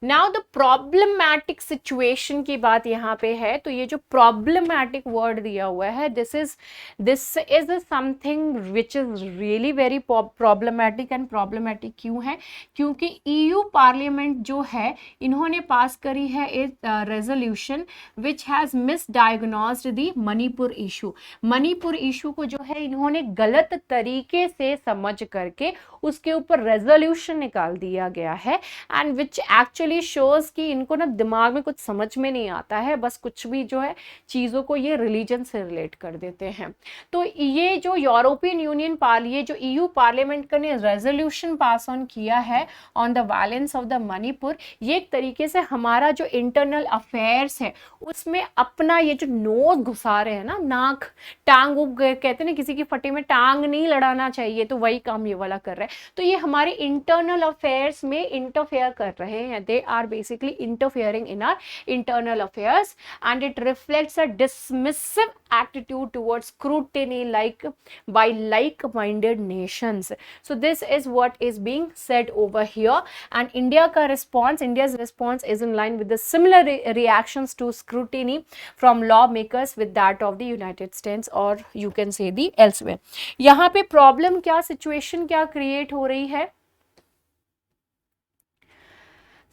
नाउ द प्रॉब्लमैटिक सिचुएशन की बात यहाँ पे है, तो ये जो प्रॉब्लमैटिक वर्ड दिया हुआ है, this is something which is really very problematic. And problematic क्यों है? क्योंकि EU पार्लियामेंट जो है इन्होंने पास करी है एक resolution which has misdiagnosed the Manipur issue. Manipur issue को जो है इन्होंने गलत तरीके से समझ करके उसके ऊपर रेजोल्यूशन निकाल दिया गया है, एंड विच एक्चुअली शोज कि इनको ना दिमाग में कुछ समझ में नहीं आता है, बस कुछ भी जो है चीज़ों को ये रिलीजन से रिलेट कर देते हैं। तो ये जो यूरोपियन यूनियन ये जो EU पार्लियामेंट का ने रेजोल्यूशन पास ऑन किया है on the violence of the Manipur, ये एक तरीके से हमारा जो इंटरनल अफेयर्स है उसमें अपना ये जो नोज घुसा रहे हैं ना, नाक टांग कहते हैं ना, किसी की फटे में टांग नहीं लड़ाना चाहिए, तो वही काम ये वाला कर रहा है। तो ये हमारे इंटरनल अफेयर्स में इंटरफेयर कर रहे हैं, they are basically interfering in our internal affairs, and it reflects a dismissive attitude towards scrutiny like by like-minded nations. So this is what is being said over here, and India's response is in line with the similar reactions to scrutiny from lawmakers with that of the United States, or you can say the elsewhere. यहाँ पे problem क्या, situation क्या create हो रही है?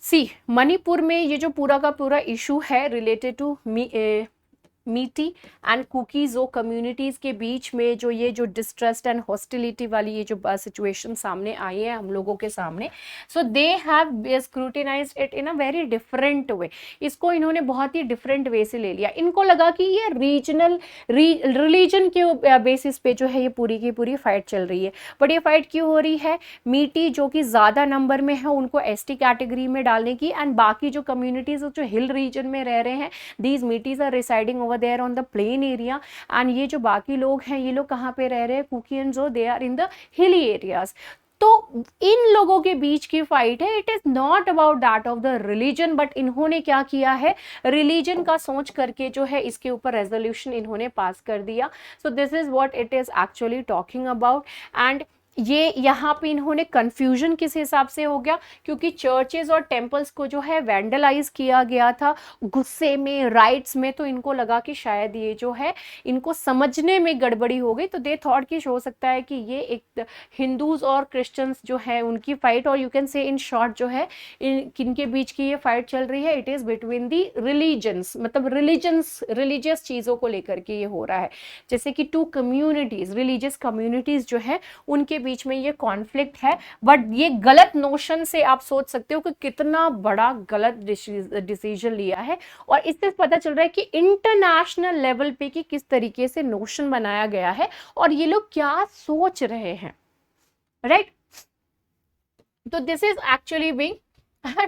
सी, मणिपुर में ये जो पूरा का पूरा इशू है रिलेटेड टू मीटी एंड कुकीज़ो कम्युनिटीज़ के बीच में जो ये जो डिस्ट्रस्ट एंड हॉस्टिलिटी वाली ये जो सिचुएशन सामने आई है हम लोगों के सामने, so they have scrutinized it in a very different way. इसको इन्होंने बहुत ही डिफरेंट वे से ले लिया। इनको लगा कि ये रीजनल रिलीजन के बेसिस पे जो है ये पूरी की पूरी फाइट चल रही है। बट ये फाइट क्यों हो रही है? मीटी जो कि ज़्यादा नंबर में है उनको ST कैटेगरी में डालने की, एंड बाकी जो कम्युनिटीज़ जो हिल रीजन में रह रहे हैं, these meeties are residing there on the plain area, and ये जो बाकी लोग हैं ये लोग कहाँ पे रह रहे हैं? कुकीज़ो, they are in the hilly areas। तो इन लोगों के बीच की फाइट है, it is not about that of the religion, but इन्होंने क्या किया है, रिलीजन का सोच करके जो है इसके ऊपर रेजोल्यूशन इन्होंने पास कर दिया। सो this is what it is actually talking about, and ये यहाँ पे इन्होंने कंफ्यूजन किस हिसाब से हो गया, क्योंकि चर्चेज और टेम्पल्स को जो है वैंडलाइज किया गया था गुस्से में, राइट्स में, तो इनको लगा कि शायद ये जो है इनको समझने में गड़बड़ी हो गई, तो दे थॉट कि हो सकता है कि ये एक हिंदूज और क्रिश्चियंस जो है उनकी फाइट, और यू कैन से इन शॉर्ट जो है किनके बीच की ये फाइट चल रही है, it is between the religions, मतलब रिलीजियस चीज़ों को लेकर के ये हो रहा है, जैसे कि टू कम्युनिटीज, रिलीजियस कम्युनिटीज जो है उनके बीच में ये कॉन्फ्लिक्ट है। बट ये गलत नोशन से आप सोच सकते हो कि कितना बड़ा गलत डिसीजन लिया है, और इससे पता चल रहा है कि इंटरनेशनल लेवल पे कि किस तरीके से नोशन बनाया गया है और ये लोग क्या सोच रहे हैं, राइट। तो this is actually being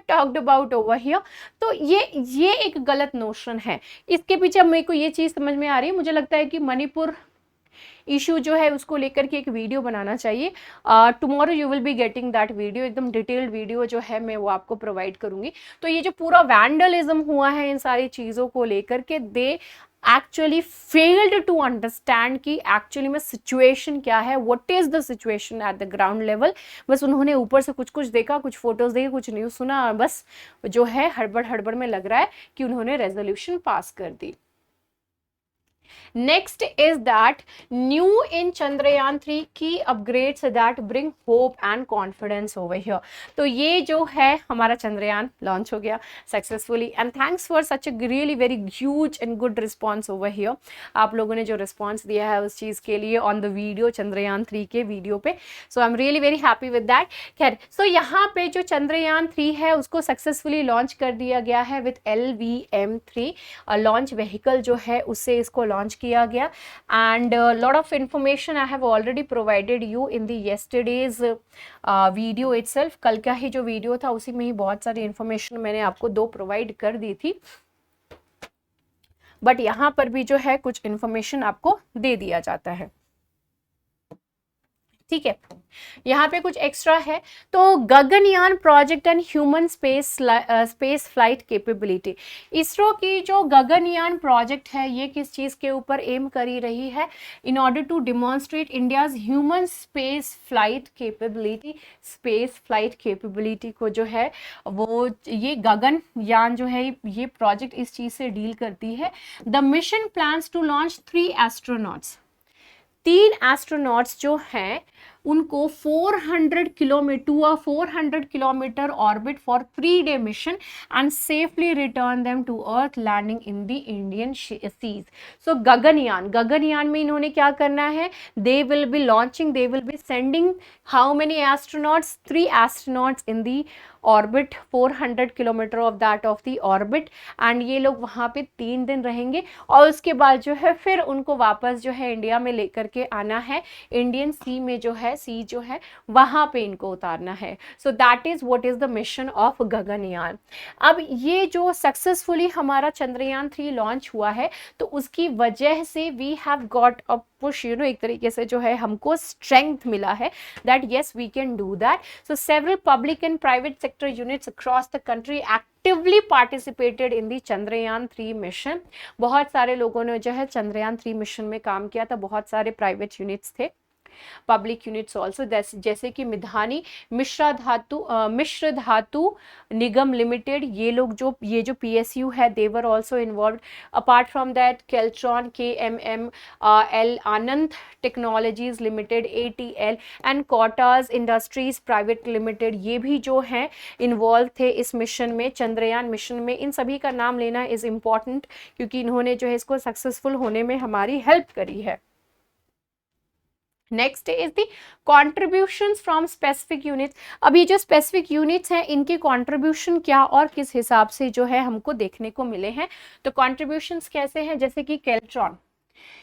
talked about over here. तो ये एक गलत नोशन है। इसके पीछे अब मेरे को ये चीज समझ में आ रही है, मुझे लगता है कि मणिपुर इशू जो है उसको लेकर के एक वीडियो बनाना चाहिए। Tomorrow you will be getting that video, एकदम डिटेल्ड वीडियो जो है मैं वो आपको प्रोवाइड करूंगी। तो ये जो पूरा वैंडलिज्म हुआ है इन सारी चीज़ों को लेकर के, they actually failed to understand कि एक्चुअली में सिचुएशन क्या है, what is the situation at the ground level. बस उन्होंने ऊपर से कुछ कुछ देखा, कुछ फोटोज देखे, कुछ न्यूज़ सुना, बस जो है हड़बड़ हड़बड़ में लग रहा है कि उन्होंने रेजोल्यूशन पास कर दी। Next is that new in Chandrayaan 3 key upgrades that bring hope and confidence over here. तो ये जो है हमारा चंद्रयान लॉन्च हो गया successfully, and thanks for such a really very huge and good response over here. आप लोगों ने जो रिस्पॉन्स दिया है उस चीज़ के लिए ऑन द वीडियो, चंद्रयान 3 के वीडियो पे, so I am really very happy with that. खैर, सो यहाँ पे जो चंद्रयान 3 है उसको सक्सेसफुली लॉन्च कर दिया गया है विथ LVM-3 लॉन्च व्हीकल जो है उससे इसको लॉन्च किया गया। And lot of information I have already provided you in the yesterday's video itself. कल का ही जो वीडियो था उसी में ही बहुत सारी इंफॉर्मेशन मैंने आपको दो प्रोवाइड कर दी थी, बट यहाँ पर भी जो है कुछ इंफॉर्मेशन आपको दे दिया जाता है, ठीक है। यहाँ पे कुछ एक्स्ट्रा है। तो Gaganyaan project and human space flight capability, ISRO की जो गगनयान प्रोजेक्ट है ये किस चीज़ के ऊपर एम करी रही है, in order to demonstrate India's human space flight capability. Space flight capability को जो है वो ये गगनयान जो है ये प्रोजेक्ट इस चीज़ से डील करती है। The mission plans to launch 3 astronauts, 3 astronauts जो हैं उनको 400 kilometre orbit for 3-day mission and safely return them to earth landing in the Indian seas. So Gaganyaan में इन्होंने क्या करना है, they will be launching, they will be sending how many astronauts, 3 astronauts in the orbit, 400 kilometre of that of the orbit, and ये लोग वहाँ पे 3 दिन रहेंगे और उसके बाद जो है फिर उनको वापस जो है इंडिया में लेकर के आना है, इंडियन सी में जो है सी जो है वहाँ पे इनको उतारना है। So that is what is the mission of Gaganyaan. अब ये जो सक्सेसफुली हमारा चंद्रयान 3 लॉन्च हुआ है तो उसकी वजह से we have got a push, you know, एक तरीके से जो है हमको स्ट्रेंथ मिला है that yes we can do that. So several public and private sector units across the country actively participated in the Chandrayaan 3 mission. बहुत सारे लोगों ने जो है चंद्रयान 3 मिशन में काम किया था, बहुत सारे प्राइवेट यूनिट्स थे, पब्लिक यूनिट्स ऑल्सो, जैसे कि मिश्र धातु निगम लिमिटेड, ये लोग जो PSU है they were also involve. Apart from that Keltron, KMM, L Anand technologies limited, ATL and Kotaj industries private limited, ये भी जो हैं इन्वॉल्व थे इस मिशन में, चंद्रयान मिशन में। इन सभी का नाम लेना इज इम्पॉर्टेंट क्योंकि इन्होंने जो है इसको सक्सेसफुल होने में हमारी हेल्प करी है। Next is the contributions from specific units. अब ये जो स्पेसिफिक यूनिट्स हैं इनके कॉन्ट्रीब्यूशन क्या और किस हिसाब से जो है हमको देखने को मिले हैं। तो कॉन्ट्रीब्यूशंस कैसे हैं, जैसे कि Keltron,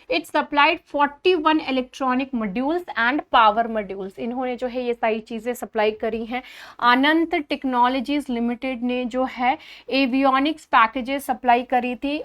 it supplied 41 electronic modules and power modules, इन्होंने जो है ये सारी चीज़ें सप्लाई करी हैं। अनंत टेक्नोलॉजीज लिमिटेड ने जो है एवियोनिक्स पैकेजेस सप्लाई करी थी,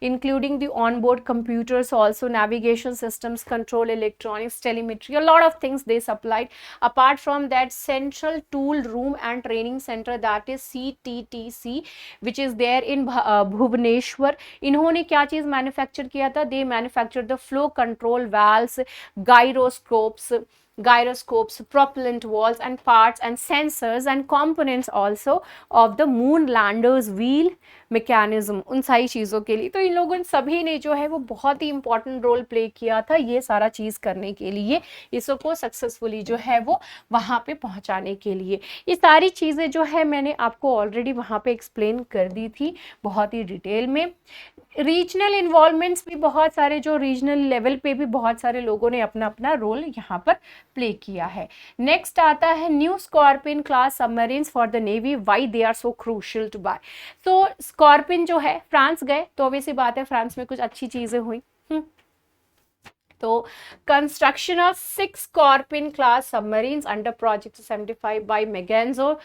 including the on board computers also, navigation systems, control electronics, telemetry, a lot of things they supplied. Apart from that, central tool room and training center, that is CTTC, which is there in Bhubaneswar, इन्होंने क्या चीज़ manufacture किया था, they manufacture the flow control valves, gyroscopes, gyroscopes, propellant walls and parts and sensors and components also of the moon landers wheel mechanism, उन सारी चीज़ों के लिए। तो इन लोगों सभी ने जो है वो बहुत ही इंपॉर्टेंट रोल प्ले किया था ये सारा चीज़ करने के लिए, इसको सक्सेसफुली जो है वो वहाँ पे पहुँचाने के लिए। ये सारी चीज़ें जो है मैंने आपको ऑलरेडी वहाँ पे एक्सप्लेन कर दी थी बहुत ही डिटेल में। रीजनल इन्वॉल्वमेंट्स भी बहुत सारे, जो रीजनल लेवल पे भी बहुत सारे लोगों ने अपना अपना रोल यहाँ पर प्ले किया है। नेक्स्ट आता है new Scorpion class submarines for the navy, why they are so crucial to buy. तो स्कॉर्पियन जो है फ्रांस गए, तो ऑब्वियसली बात है फ्रांस में कुछ अच्छी चीज़ें हुई। तो construction of 6 scorpion class submarines under project 75 by Mazagon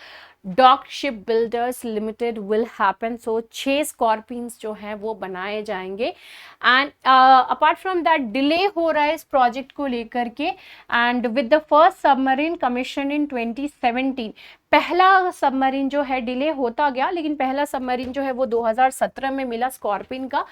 dock shipbuilders limited will happen. So 6 scorpions जो हैं वो बनाए जाएंगे। And apart from that delay हो रहा है इस प्रोजेक्ट को लेकर के, and with the first submarine commission in 2017। पहला सबमरीन जो है डिले होता गया, लेकिन पहला सबमरीन जो है वो 2017 में मिला, स्कॉर्पियन का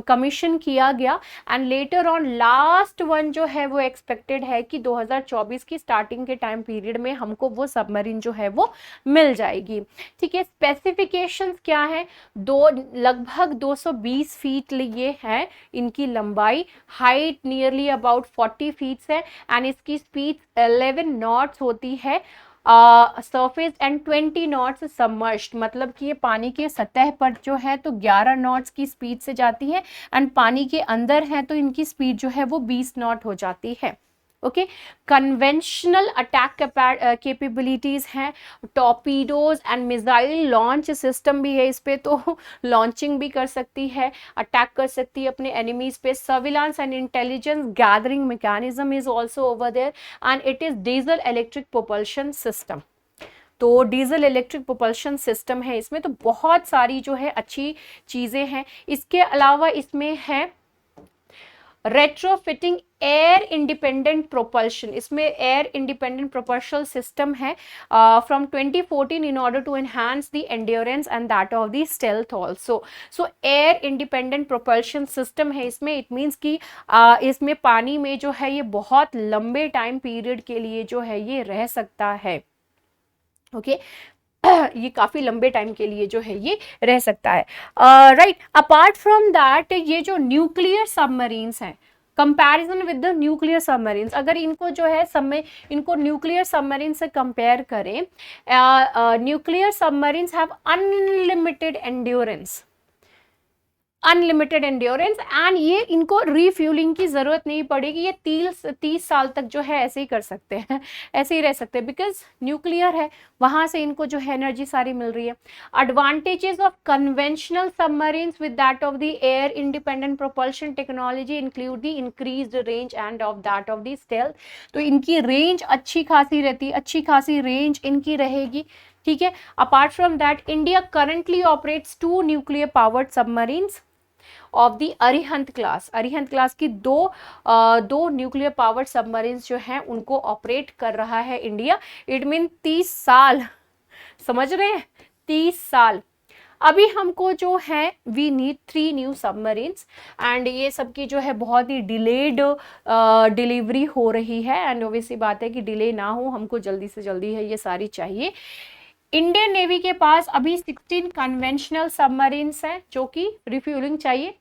कमीशन किया गया। And later on last one जो है वो एक्सपेक्टेड है कि 2024 की स्टार्टिंग के टाइम पीरियड में हमको वो सबमरीन जो है वो मिल जाएगी। ठीक है, स्पेसिफिकेशंस क्या है? लगभग 220 फीट ये है इनकी लंबाई, हाइट नियरली अबाउट 40 फीट है, एंड इसकी स्पीड 11 नॉट्स होती है सरफेस एंड 20 नॉट्स सबमर्ज्ड, मतलब कि ये पानी के सतह पर जो है तो 11 नॉट्स की स्पीड से जाती है, एंड पानी के अंदर है तो इनकी स्पीड जो है वो 20 नॉट हो जाती है। ओके, कन्वेंशनल अटैक कैपेबिलिटीज हैं, torpedoes and missile launch system भी है इस पे, तो लॉन्चिंग भी कर सकती है, अटैक कर सकती है अपने एनिमीज पे। Surveillance and intelligence gathering mechanism is also over there, and it is diesel electric propulsion system. तो डीजल इलेक्ट्रिक प्रोपल्शन सिस्टम है इसमें, तो बहुत सारी जो है अच्छी चीज़ें हैं। इसके अलावा इसमें है रेट्रोफिटिंग एयर इंडिपेंडेंट प्रोपल्शन, इसमें एयर इंडिपेंडेंट प्रोपल्शन सिस्टम है from 2014 in order to enhance the endurance and that of the stealth also. So air independent propulsion system है इसमें, इट मीन्स कि इसमें पानी में जो है ये बहुत लंबे टाइम पीरियड के लिए जो है ये रह सकता है। ओके, ये काफी लंबे टाइम के लिए जो है ये रह सकता है। राइट, अपार्ट फ्रॉम दैट ये जो न्यूक्लियर सबमरीन्स हैं, comparison with the nuclear submarines, अगर इनको जो है इनको न्यूक्लियर सबमरीन से कंपेयर करें, nuclear submarines have unlimited endurance, and ये इनको रीफ्यूलिंग की जरूरत नहीं पड़ेगी, ये 30 साल तक जो है ऐसे ही कर सकते हैं, ऐसे ही रह सकते हैं, बिकॉज न्यूक्लियर है, वहां से इनको जो है एनर्जी सारी मिल रही है। Advantages of conventional submarines with that of the air independent propulsion technology include the increased range end of that of the stealth. तो इनकी रेंज अच्छी खासी रहती, अच्छी खासी रेंज इनकी रहेगी। ठीक है, apart from that India currently operates 2 nuclear powered submarines of the Arihant class. Arihant class की दो न्यूक्लियर पावर्ड सबमरीन्स जो हैं उनको ऑपरेट कर रहा है इंडिया। इट मीन 30 साल, समझ रहे हैं, 30 साल। अभी हमको जो है we need 3 new submarines, and ये सब की जो है बहुत ही डिलेड डिलीवरी हो रही है, एंड ऑब्वियसली बात है कि डिले ना हो, हमको जल्दी से जल्दी है ये सारी चाहिए। इंडियन नेवी के पास अभी 16 कन्वेंशनल सबमरीन्स हैं जो कि रिफ्यूलिंग चाहिए।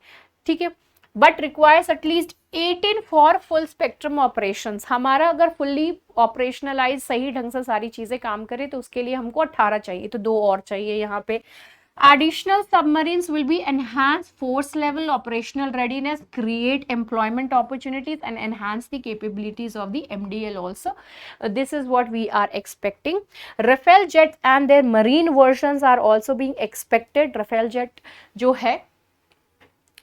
ठीक है, but requires at least 18 for full spectrum operations. हमारा अगर फुल्ली ऑपरेशनलाइज सही ढंग से सारी चीजें काम करे तो उसके लिए हमको 18 चाहिए, तो 2 और चाहिए यहाँ पे। Additional submarines will be enhance force level operational readiness, create employment opportunities, and enhance the capabilities of the MDL also. This is what we are expecting. Rafale jets and their marine versions are also being expected. Rafale jet जो है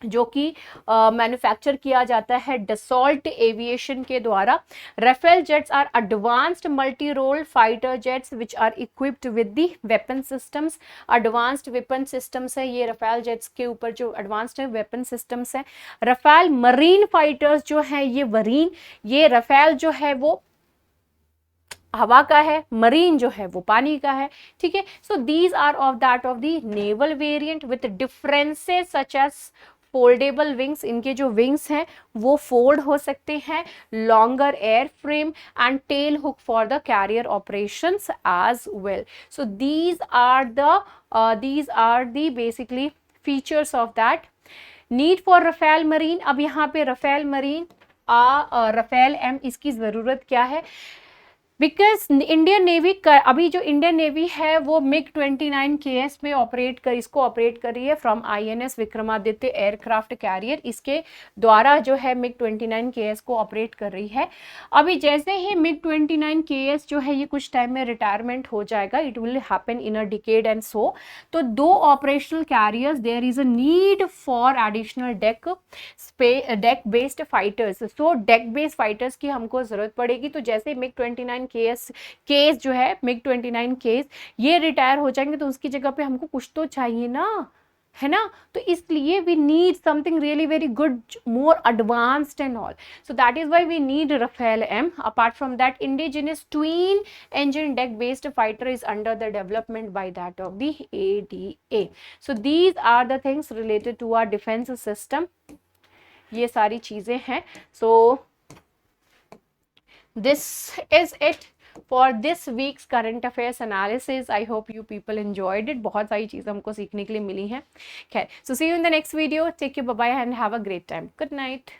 जो कि manufacture किया जाता है Dassault Aviation के द्वारा। Rafale jets are advanced multi role fighter jets which are equipped with the weapon systems. Advanced weapon systems है ये राफेल जेट्स के ऊपर जो एडवांस्ड वेपन सिस्टम्स हैं। राफेल मरीन फाइटर्स जो है ये राफेल जो है वो हवा का है, मरीन जो है वो पानी का है। ठीक है, so these are of that of the naval variant with differences such as foldable wings, इनके जो विंग्स हैं वो फोल्ड हो सकते हैं, longer air frame and tail hook for the carrier operations as well. So these are the basically features of that. Need for Rafale marine. अब यहाँ पे रफेल मरीन रफेल एम, इसकी ज़रूरत क्या है? बिकॉज इंडियन नेवी अभी जो Indian navy है वो मिग 29 KS में इसको ऑपरेट कर रही है from INS Vikramaditya aircraft carrier. इसके द्वारा जो है मिग 29 KS को ऑपरेट कर रही है. अभी जैसे ही मिग 29 KS जो है ये कुछ टाइम में रिटायरमेंट हो जाएगा, it will happen in a decade and so. तो 2 operational carriers, there is a need for additional deck based fighters. So deck based fighters की हमको जरूरत पड़ेगी. तो जैसे मिग 29 केस जो है मिग 29 केस ये रिटायर हो जाएंगे तो उसकी जगह पे हमको कुछ तो चाहिए ना, है ना. तो इसलिए we need something really very good, more advanced and all. So that is why we need Rafale M. Apart from that, indigenous twin engine deck based fighter is under the development by that of the ADA. so these are the things related to our defense system. ये सारी चीजें हैं. so this is it for this week's current affairs analysis. I hope you people enjoyed it. बहुत सारी चीज़ें हमको सीखने के लिए मिली हैं. खैर, so see you in the next video. Take care, bye bye and have a great time. Good night.